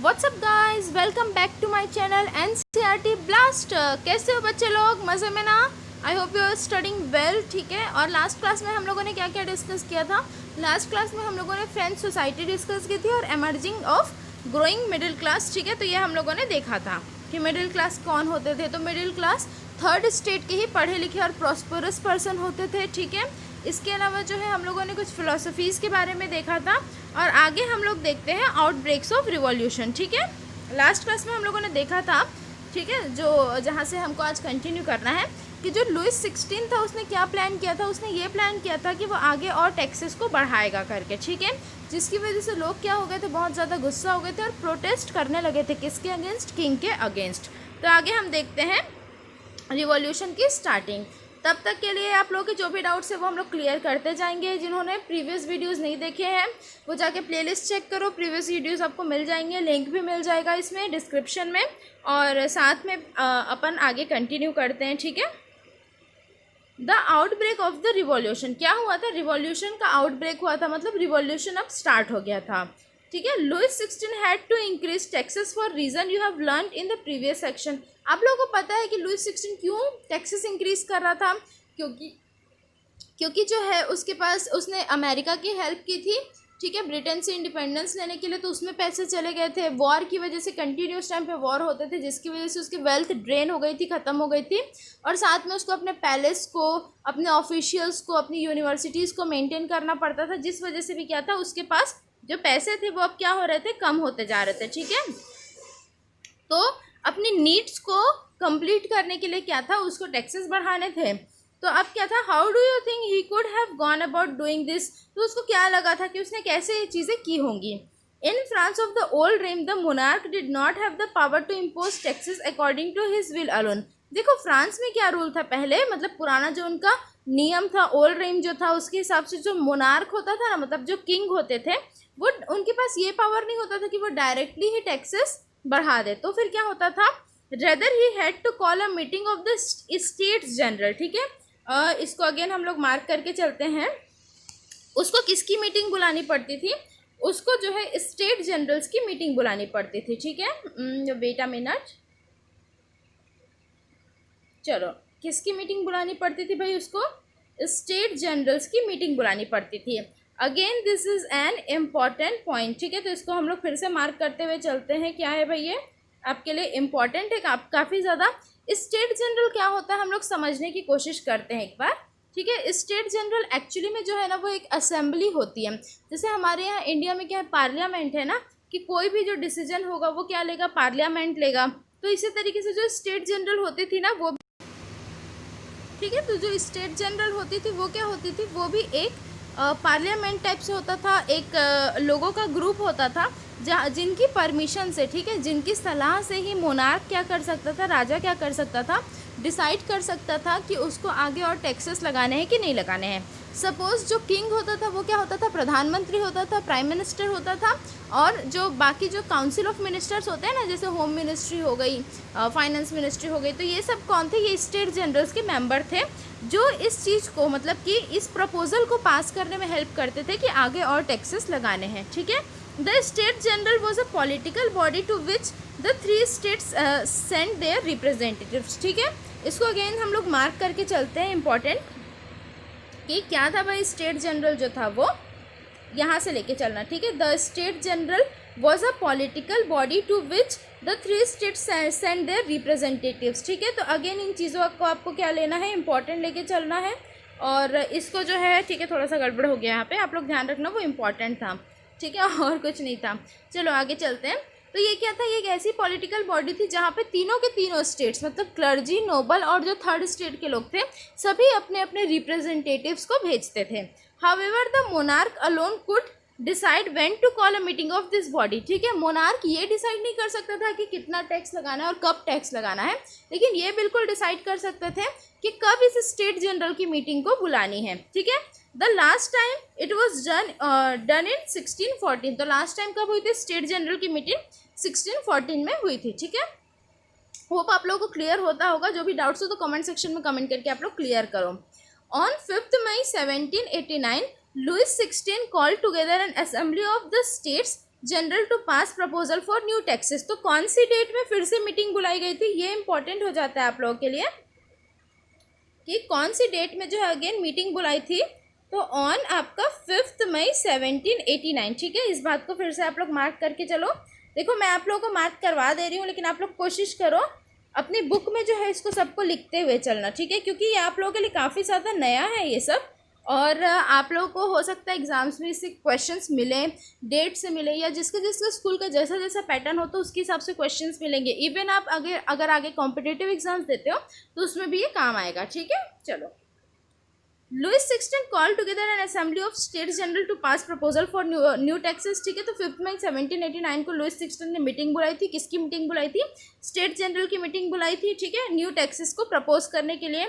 WhatsApp guys, welcome back to my channel NCERT blaster. कैसे हो बच्चे लोग, मज़े में ना? I hope you are studying well. ठीक है, और लास्ट क्लास में हम लोगों ने क्या क्या डिस्कस किया था? लास्ट क्लास में हम लोगों ने फ्रेंच सोसाइटी डिस्कस की थी और emerging of growing middle class. ठीक है, तो ये हम लोगों ने देखा था कि मिडिल क्लास कौन होते थे। तो मिडिल क्लास थर्ड स्टेट के ही पढ़े लिखे और प्रॉस्परस पर्सन होते थे। ठीक है, इसके अलावा जो है हम लोगों ने कुछ फिलोसफीज़ के बारे में देखा था और आगे हम लोग देखते हैं आउटब्रेक्स ऑफ रिवॉल्यूशन। ठीक है, लास्ट क्लास में हम लोगों ने देखा था, ठीक है, जो जहाँ से हमको आज कंटिन्यू करना है कि जो लुइस 16 था उसने क्या प्लान किया था। उसने ये प्लान किया था कि वो आगे और टैक्सेस को बढ़ाएगा करके। ठीक है, जिसकी वजह से लोग क्या हो गए थे, बहुत ज़्यादा गुस्सा हो गए थे और प्रोटेस्ट करने लगे थे। किसके अगेंस्ट? किंग के अगेंस्ट। तो आगे हम देखते हैं रिवॉल्यूशन की स्टार्टिंग। तब तक के लिए आप लोगों के जो भी डाउट्स है वो हम लोग क्लियर करते जाएंगे। जिन्होंने प्रीवियस वीडियोस नहीं देखे हैं वो जाके प्लेलिस्ट चेक करो, प्रीवियस वीडियोस आपको मिल जाएंगे, लिंक भी मिल जाएगा इसमें डिस्क्रिप्शन में। और साथ में अपन आगे कंटिन्यू करते हैं। ठीक है, the outbreak of the revolution. क्या हुआ था? रिवॉल्यूशन का आउटब्रेक हुआ था, मतलब रिवॉल्यूशन अब स्टार्ट हो गया था। ठीक है, Louis 16 had to increase taxes for reason you have learn in the previous section. आप लोगों को पता है कि लुइस 16 क्यों टैक्सेस इंक्रीज कर रहा था? क्योंकि जो है उसके पास, उसने अमेरिका की हेल्प की थी। ठीक है, ब्रिटेन से इंडिपेंडेंस लेने के लिए, तो उसमें पैसे चले गए थे। वॉर की वजह से कंटिन्यूस टाइम पे वॉर होते थे, जिसकी वजह से उसकी वेल्थ ड्रेन हो गई थी, ख़त्म हो गई थी। और साथ में उसको अपने पैलेस को, अपने ऑफिशियल्स को, अपनी यूनिवर्सिटीज़ को मेंटेन करना पड़ता था, जिस वजह से भी क्या था, उसके पास जो पैसे थे वो अब क्या हो रहे थे, कम होते जा रहे थे। ठीक है, तो अपनी नीड्स को कंप्लीट करने के लिए क्या था, उसको टैक्सेस बढ़ाने थे। तो अब क्या था, how do you think he could have gone about doing this? तो उसको क्या लगा था कि उसने कैसे ये चीज़ें की होंगी। In France of the old regime the monarch did not have the power to impose taxes according to his will alone. देखो फ्रांस में क्या रूल था पहले, मतलब पुराना जो उनका नियम था, ओल्ड रेम जो था, उसके हिसाब से जो मोनार्क होता था ना, मतलब जो किंग होते थे, वो उनके पास ये पावर नहीं होता था कि वो डायरेक्टली ही टैक्सेस बढ़ा दे। तो फिर क्या होता था, rather he had to call a meeting of the states general. ठीक है, इसको अगेन हम लोग मार्क करके चलते हैं। उसको किसकी मीटिंग बुलानी पड़ती थी? उसको जो है स्टेट जनरल्स की मीटिंग बुलानी पड़ती थी। ठीक है, वेट अ मिनट, चलो, किसकी मीटिंग बुलानी पड़ती थी भाई? उसको स्टेट जनरल्स की मीटिंग बुलानी पड़ती थी। Again this is an important point. ठीक है, तो इसको हम लोग फिर से मार्क करते हुए चलते हैं। क्या है भाई ये आपके लिए इम्पॉर्टेंट है काफ़ी ज़्यादा। स्टेट जनरल क्या होता है हम लोग समझने की कोशिश करते हैं एक बार। ठीक है, स्टेट जनरल एक्चुअली में जो है ना, वो एक असेंबली होती है। जैसे हमारे यहाँ इंडिया में क्या है, पार्लियामेंट है ना, कि कोई भी जो डिसीजन होगा वो क्या लेगा, पार्लियामेंट लेगा। तो इसी तरीके से जो स्टेट जनरल होती थी ना वो, ठीक है, तो जो स्टेट जनरल होती थी वो क्या होती थी, वो भी एक पार्लियामेंट टाइप से होता था। एक लोगों का ग्रुप होता था जहाँ, जिनकी परमिशन से, ठीक है, जिनकी सलाह से ही मोनार्क क्या कर सकता था, राजा क्या कर सकता था, डिसाइड कर सकता था कि उसको आगे और टैक्सेस लगाने हैं कि नहीं लगाने हैं। सपोज़ जो किंग होता था वो क्या होता था, प्रधानमंत्री होता था, प्राइम मिनिस्टर होता था। और जो बाकी जो काउंसिल ऑफ मिनिस्टर्स होते हैं ना, जैसे होम मिनिस्ट्री हो गई, फाइनेंस मिनिस्ट्री हो गई, तो ये सब कौन थे? ये स्टेट जनरल्स के मेंबर थे, जो इस चीज़ को, मतलब कि इस प्रपोजल को पास करने में हेल्प करते थे कि आगे और टैक्सेस लगाने हैं। ठीक है, the state general was a political body to which the 3 states send their representatives. ठीक है, इसको अगेन हम लोग मार्क करके चलते हैं, इंपॉर्टेंट, कि क्या था भाई स्टेट जनरल जो था वो यहाँ से लेके चलना। ठीक है, the state general was a political body to which the 3 states send their representatives. ठीक है, तो अगेन इन चीज़ों को आपको क्या लेना है, इंपॉर्टेंट लेके चलना है। और इसको जो है, ठीक है, थोड़ा सा गड़बड़ हो गया यहाँ पे, आप लोग ध्यान रखना, वो इम्पॉर्टेंट था। ठीक है, और कुछ नहीं था। चलो आगे चलते हैं। तो ये क्या था, ये एक ऐसी पॉलिटिकल बॉडी थी जहाँ पे तीनों के तीनों स्टेट्स, मतलब क्लर्जी, नोबल और जो थर्ड स्टेट के लोग थे, सभी अपने अपने रिप्रेजेंटेटिव्स को भेजते थे। However the monarch alone could decide when to call a meeting of this body. ठीक है, मोनार्क ये डिसाइड नहीं कर सकता था कि कितना टैक्स लगाना है और कब टैक्स लगाना है, लेकिन ये बिल्कुल डिसाइड कर सकते थे कि कब इस स्टेट जनरल की मीटिंग को बुलानी है। ठीक है, the last time it was done in 1614। तो लास्ट टाइम कब हुई थी स्टेट जनरल की मीटिंग? 1614 में हुई थी। ठीक है, होप आप लोगों को क्लियर होता होगा। जो भी डाउट्स हो तो कमेंट सेक्शन में कमेंट करके आप लोग क्लियर करो। On 5 May 1789 Louis 16 called together an assembly of the states general to pass proposal for new taxes. तो कौन सी डेट में फिर से मीटिंग बुलाई गई थी, ये इंपॉर्टेंट हो जाता है आप लोगों के लिए कि कौन सी डेट में जो है अगेन मीटिंग बुलाई थी। तो ऑन आपका 5 मई 1789। ठीक है, इस बात को फिर से आप लोग मार्क करके चलो। देखो मैं आप लोगों को मार्क करवा दे रही हूँ, लेकिन आप लोग कोशिश करो अपनी बुक में जो है इसको सबको लिखते हुए चलना। ठीक है, क्योंकि ये आप लोगों के लिए काफ़ी ज़्यादा नया है ये सब, और आप लोगों को हो सकता है एग्जाम्स में इससे क्वेश्चंस मिलें, डेट से मिले, या जिसके जिसके स्कूल का जैसा जैसा पैटर्न हो तो उसके हिसाब से क्वेश्चंस मिलेंगे। इवन आप अगर आगे कॉम्पिटिटिव एग्जाम्स देते हो तो उसमें भी ये काम आएगा। ठीक है, चलो। Louis 16 call together an assembly of states general to pass proposal for new taxes. ठीक है, तो 5 मई 1789 को लुइस 16 ने मीटिंग बुलाई थी। किसकी मीटिंग बुलाई थी? स्टेट जनरल की मीटिंग बुलाई थी। ठीक है, न्यू टैक्सेस को प्रपोज करने के लिए।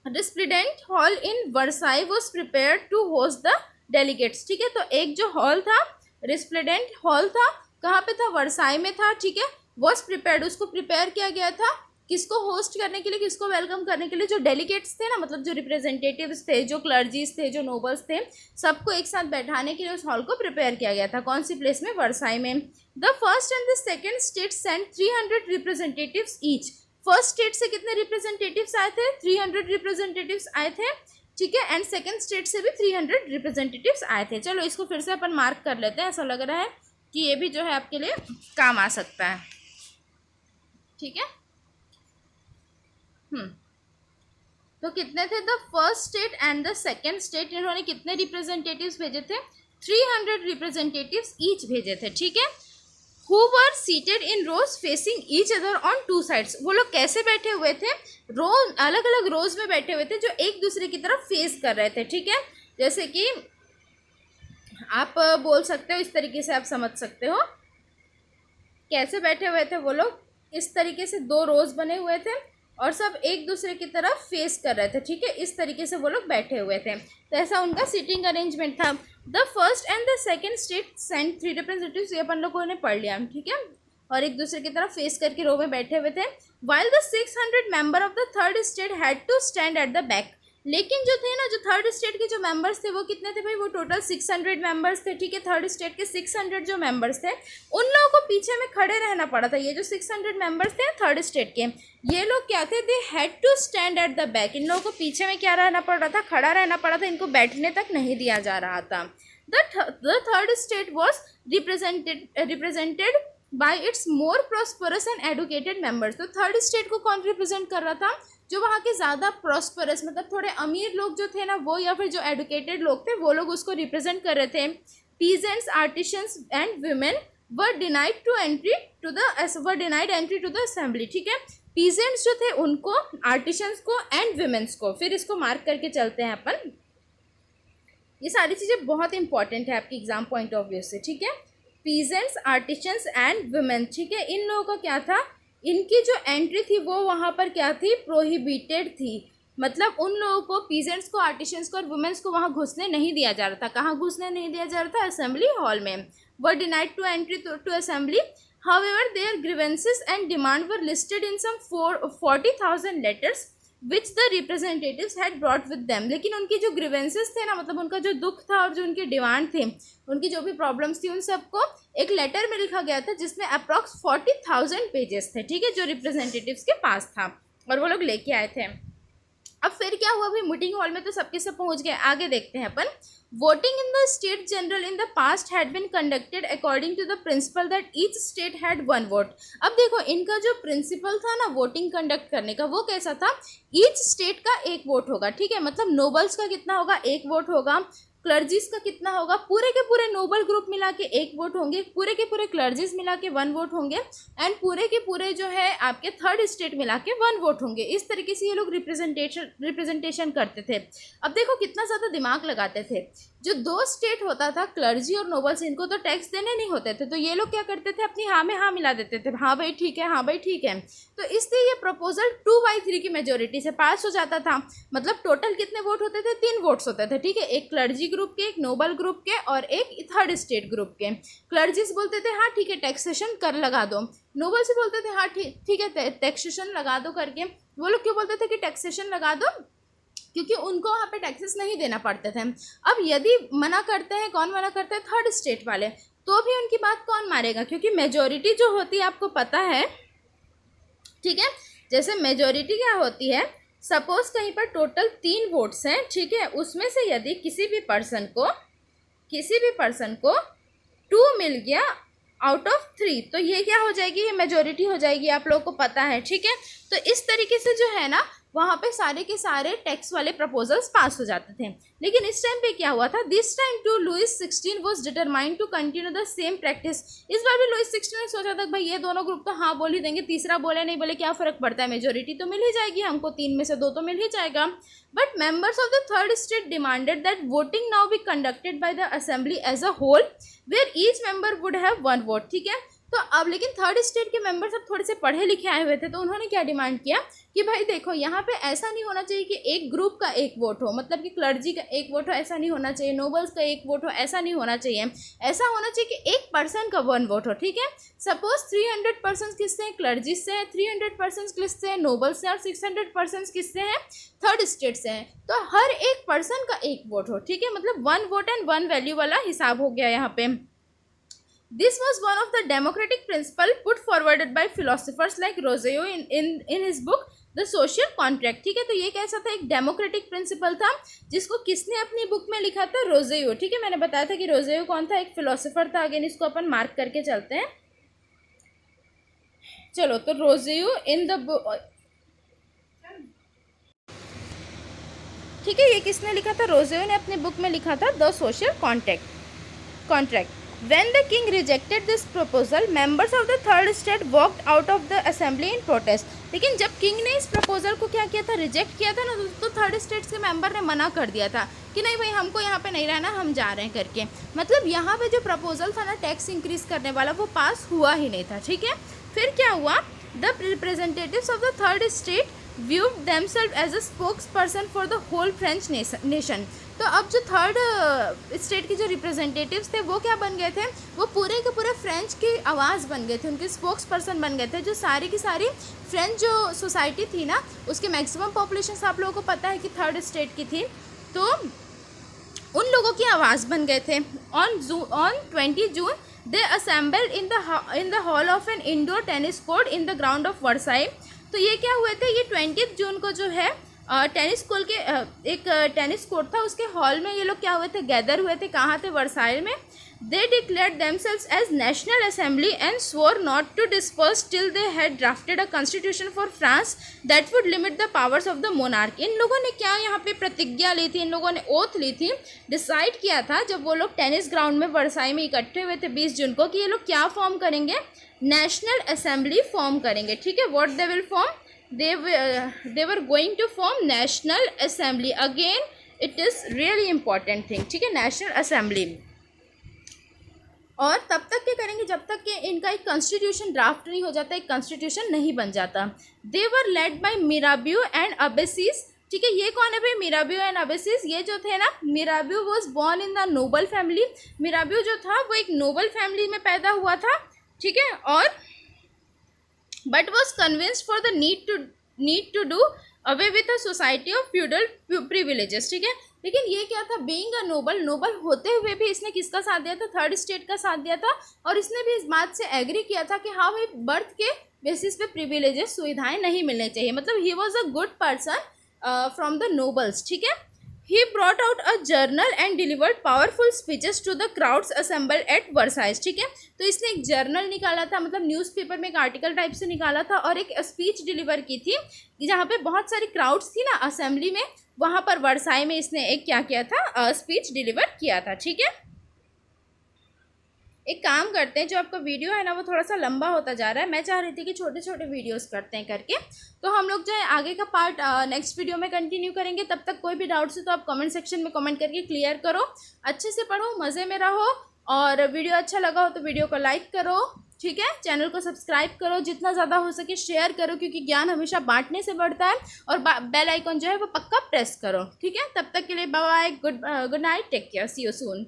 Resplendent hall in Versailles was prepare to host the delegates. ठीक है, तो एक जो हॉल था, रिस्प्लेंडेंट हॉल था, कहाँ पे था? वर्साई में था। ठीक है, वॉज प्रिपेयर्ड, उसको प्रिपेयर किया गया था किसको होस्ट करने के लिए, किसको वेलकम करने के लिए? जो डेलीगेट्स थे ना, मतलब जो रिप्रेजेंटेटिव्स थे, जो क्लर्जीज थे, जो नोबल्स थे, सबको एक साथ बैठाने के लिए उस हॉल को प्रिपेयर किया गया था। कौन सी प्लेस में? वर्साई में। The first and the second state sent 300 representatives each. First state से कितने रिप्रेजेंटेटिव्स आए थे? 300 रिप्रेजेंटेटिव्स आए थे। ठीक है, एंड सेकेंड स्टेट से भी 300 रिप्रेजेंटेटिव्स आए थे। चलो इसको फिर से अपन मार्क कर लेते हैं, ऐसा लग रहा है कि ये भी जो है आपके लिए काम आ सकता है। ठीक है, तो कितने थे? The first state and the second state, इन्होंने कितने रिप्रेजेंटेटिव्स भेजे थे? 300 रिप्रेजेंटेटिव्स ईच भेजे थे। ठीक है, who were seated in rows facing each other on two sides. वो लोग कैसे बैठे हुए थे? अलग अलग रोज में बैठे हुए थे जो एक दूसरे की तरफ फेस कर रहे थे। ठीक है, जैसे कि आप बोल सकते हो, इस तरीके से आप समझ सकते हो कैसे बैठे हुए थे वो लोग। इस तरीके से दो रोज बने हुए थे और सब एक दूसरे की तरफ फेस कर रहे थे। ठीक है, इस तरीके से वो लोग बैठे हुए थे, तो ऐसा उनका सीटिंग अरेंजमेंट था। The first and the second state sent 3 representatives, ये अपन लोगों ने पढ़ लिया। ठीक है, और एक दूसरे की तरफ फेस करके रो में बैठे हुए थे। While the 600 member of the third state had to stand at the back. लेकिन जो थे ना, जो थर्ड स्टेट के जो मेंबर्स थे वो कितने थे भाई? वो टोटल 600 मेंबर्स थे। ठीक है, थर्ड स्टेट के 600 जो मेंबर्स थे उन लोगों को पीछे में खड़े रहना पड़ा था। ये जो 600 मेंबर्स थे थर्ड स्टेट के, ये लोग क्या थे? They had to stand at the back. इन लोगों को पीछे में क्या रहना पड़ रहा था? खड़ा रहना पड़ा था, इनको बैठने तक नहीं दिया जा रहा था। The third state was represented by it's more prosperous and educated members. तो थर्ड स्टेट को कौन रिप्रेजेंट कर रहा था? जो वहाँ के ज़्यादा प्रॉस्परस, मतलब थोड़े अमीर लोग जो थे ना वो, या फिर जो एडुकेटेड लोग थे वो लोग उसको रिप्रेजेंट कर रहे थे। Peasants, artisans and women were denied entry to the assembly. ठीक है, पीजेंट्स जो थे उनको, आर्टिशंस को एंड वुमेन्स को, फिर इसको मार्क करके चलते हैं अपन। ये सारी चीज़ें बहुत इंपॉर्टेंट है आपकी एग्जाम पॉइंट ऑफ व्यू से। ठीक है, पीजेंट्स, आर्टिशंस एंड वुमेन। ठीक है, इन लोगों का क्या था? इनकी जो एंट्री थी वो वहाँ पर क्या थी? प्रोहिबिटेड थी। मतलब उन लोगों को, पीजेंट्स को, आर्टिशंस को और वुमेन्स को वहाँ घुसने नहीं दिया जा रहा था। कहाँ घुसने नहीं दिया जा रहा था? असेंबली हॉल में। Were denied to entry to assembly. However their grievances and demand were listed in some 40,000 letters which the representatives had brought with them. लेकिन उनकी जो ग्रीवेंसेस थे ना, मतलब उनका जो दुख था और जो उनकी डिमांड थे, उनकी जो भी प्रॉब्लम्स थी, उन सबको एक लेटर में लिखा गया था जिसमें अप्रॉक्स 40,000 पेजेस थे। ठीक है, जो रिप्रेजेंटेटिव्स के पास था और वो लोग लेके आए थे। अब फिर क्या हुआ भाई? मीटिंग हॉल में तो सबके सब पहुंच गए। आगे देखते हैं अपन। Voting in the state general in the past had been conducted according to the principle that each state had 1 vote. अब देखो, इनका जो प्रिंसिपल था ना वोटिंग कंडक्ट करने का, वो कैसा था? ईच स्टेट का 1 वोट होगा। ठीक है, मतलब नोबल्स का कितना होगा? 1 वोट होगा। क्लर्जीज का कितना होगा? पूरे के पूरे नोबल ग्रुप मिला के 1 वोट होंगे, पूरे के पूरे क्लर्जीज मिला के 1 वोट होंगे, एंड पूरे के पूरे जो है आपके थर्ड स्टेट मिला के 1 वोट होंगे। इस तरीके से ये लोग रिप्रेजेंटेशन करते थे। अब देखो कितना ज़्यादा दिमाग लगाते थे। जो 2 स्टेट होता था, क्लर्जी और नोबल्स, इनको तो टैक्स देने नहीं होते थे, तो ये लोग क्या करते थे? अपनी हाँ में हाँ मिला देते थे। हाँ भाई ठीक है, हाँ भाई ठीक है। तो इसलिए ये प्रपोजल 2/3 की मेजोरिटी से पास हो जाता था। मतलब टोटल कितने वोट होते थे? 3 वोट्स होते थे। ठीक है, एक क्लर्जी ग्रुप के, एक नोबल ग्रुप के और एक थर्ड स्टेट ग्रुप के। क्लर्जीज बोलते थे हाँ ठीक है टैक्सेशन कर लगा दो, नोबल से बोलते थे हाँ ठीक है टैक्सेशन लगा दो करके। वो लोग क्यों बोलते थे कि टैक्सेशन लगा दो? क्योंकि उनको वहाँ पे टैक्सेस नहीं देना पड़ते थे। अब यदि मना करते हैं, कौन मना करते हैं? थर्ड स्टेट वाले। तो भी उनकी बात कौन मारेगा? क्योंकि मेजॉरिटी जो होती है आपको पता है, ठीक है। जैसे मेजॉरिटी क्या होती है, सपोज कहीं पर टोटल 3 वोट्स हैं, ठीक है, उसमें से यदि किसी भी पर्सन को 2 मिल गया आउट ऑफ 3, तो ये क्या हो जाएगी? ये मेजॉरिटी हो जाएगी, आप लोगों को पता है, ठीक है। तो इस तरीके से जो है ना, वहाँ पे सारे के सारे टैक्स वाले प्रपोजल्स पास हो जाते थे। लेकिन इस टाइम पे क्या हुआ था? This time to Louis 16 was determined to continue the same practice. इस बार भी लुइस 16 ने सोचा था भाई ये दोनों ग्रुप तो हाँ बोल ही देंगे, तीसरा बोले नहीं बोले क्या फ़र्क पड़ता है, मेजोरिटी तो मिल ही जाएगी हमको, 3 में से 2 तो मिल ही जाएगा। But members of the third state demanded that voting now be conducted by the assembly as a whole where each member would have 1 vote, ठीक है। तो अब लेकिन थर्ड स्टेट के मेंबर सब थोड़े से पढ़े लिखे आए हुए थे, तो उन्होंने क्या डिमांड किया कि भाई देखो यहाँ पे ऐसा नहीं होना चाहिए कि एक ग्रुप का एक वोट हो, मतलब कि क्लर्जी का एक वोट हो, ऐसा नहीं होना चाहिए, नोबल्स का एक वोट हो, ऐसा नहीं होना चाहिए। ऐसा होना चाहिए कि एक पर्सन का 1 वोट हो, ठीक है। सपोज 300 पर्सन किससे हैं? क्लर्जी से हैं, 300 पर्सन किससे हैं? नोबल्स से, और 600 पर्सन किससे हैं? थर्ड स्टेट से हैं। तो हर एक पर्सन का एक वोट हो, ठीक है, मतलब 1 वोट एंड 1 वैल्यू वाला हिसाब हो गया यहाँ पे। This was one of the democratic principle put forwarded by philosophers like Rousseau in his book The Social Contract, ठीक है। तो ये कैसा था? एक डेमोक्रेटिक प्रिंसिपल था, जिसको किसने अपनी बुक में लिखा था? रोज़ेयो, ठीक है। मैंने बताया था कि रोज़ेयो कौन था? एक फिलोसोफर था। अगेन इसको अपन मार्क करके चलते हैं। चलो, तो रोज़ेयो इन द बुक, ठीक है, ये किसने लिखा था? रोज़ेयो ने अपनी बुक में लिखा था the social contract. When the king rejected this proposal, members of the third state walked out of the assembly in protest. लेकिन जब किंग ने इस प्रपोजल को क्या किया था? रिजेक्ट किया था ना, तो थर्ड स्टेट के मेंबर ने मना कर दिया था कि नहीं भाई हमको यहाँ पे नहीं रहना, हम जा रहे हैं करके। मतलब यहाँ पे जो प्रपोजल था ना टैक्स इंक्रीज करने वाला, वो पास हुआ ही नहीं था, ठीक है। फिर क्या हुआ? The representatives of the third state viewed themselves as a spokesperson for the whole French nation. तो अब जो थर्ड स्टेट के जो रिप्रेजेंटेटिव्स थे वो क्या बन गए थे? वो पूरे के पूरे फ्रेंच की आवाज़ बन गए थे, उनके स्पोक्स पर्सन बन गए थे। जो सारी की सारी फ्रेंच जो सोसाइटी थी ना, उसके मैक्सिमम पॉपुलेशन आप लोगों को पता है कि थर्ड स्टेट की थी, तो उन लोगों की आवाज़ बन गए थे। On 20 June they assembled in the hall of an indoor tennis court in the ground of Versailles. तो ये क्या हुए थे? ये 20 जून को जो है टेनिस कोर्ट के एक टेनिस कोर्ट था, उसके हॉल में ये लोग क्या हुए थे? गैदर हुए थे। कहाँ थे? वर्साइल में। They declared themselves as national assembly and swore not to disperse till they had drafted a constitution for France that would limit the powers of the monarch. इन लोगों ने क्या यहाँ पे प्रतिज्ञा ली थी? इन लोगों ने ओथ ली थी, डिसाइड किया था जब वो लोग टेनिस ग्राउंड में वर्साई में इकट्ठे हुए थे 20 जून को, कि ये लोग क्या फॉर्म करेंगे? नेशनल असेंबली फॉर्म करेंगे, ठीक है। What they will form? they were going to form national assembly. again it is really important thing, ठीक है, नेशनल असेंबली। और तब तक क्या करेंगे? जब तक कि इनका एक कॉन्स्टिट्यूशन ड्राफ्ट नहीं हो जाता, एक कॉन्स्टिट्यूशन नहीं बन जाता। They were led by Mirabeau and Abbe Sieyes, ठीक है। ये कौन है भाई? Mirabeau and Abbe Sieyes. ये जो थे ना, Mirabeau was born in the noble family. Mirabeau जो था वो एक नोबल फैमिली में पैदा हुआ था, ठीक है, और but was convinced for the need to do away with a society of feudal privileges, ठीक है। लेकिन ये क्या था? being a नोबल होते हुए भी इसने किसका साथ दिया था? थर्ड स्टेट का साथ दिया था। और इसने भी इस बात से एग्री किया था कि हाँ भाई बर्थ के बेसिस पे प्रिविलेजेस, सुविधाएं नहीं मिलनी चाहिए। मतलब he was a good person from the nobles, ठीक है। He brought out a journal and delivered powerful speeches to the crowds assembled at Versailles, ठीक है। तो इसने एक जर्नल निकाला था, मतलब न्यूज़पेपर में एक आर्टिकल टाइप से निकाला था, और एक स्पीच डिलीवर की थी जहाँ पे बहुत सारी क्राउड्स थी ना असेंबली में, वहाँ पर वर्साई में इसने एक क्या किया था? स्पीच डिलीवर किया था, ठीक है। एक काम करते हैं, जो आपका वीडियो है ना वो थोड़ा सा लंबा होता जा रहा है। मैं चाह रही थी कि छोटे छोटे वीडियोस करते हैं करके, तो हम लोग जो है आगे का पार्ट नेक्स्ट वीडियो में कंटिन्यू करेंगे। तब तक कोई भी डाउट्स हो तो आप कमेंट सेक्शन में कमेंट करके क्लियर करो। अच्छे से पढ़ो, मज़े में रहो, और वीडियो अच्छा लगा हो तो वीडियो को लाइक करो, ठीक है। चैनल को सब्सक्राइब करो, जितना ज़्यादा हो सके शेयर करो, क्योंकि ज्ञान हमेशा बांटने से बढ़ता है। और बेल आइकन जो है वो पक्का प्रेस करो, ठीक है। तब तक के लिए bye bye, good night, take care, see you soon.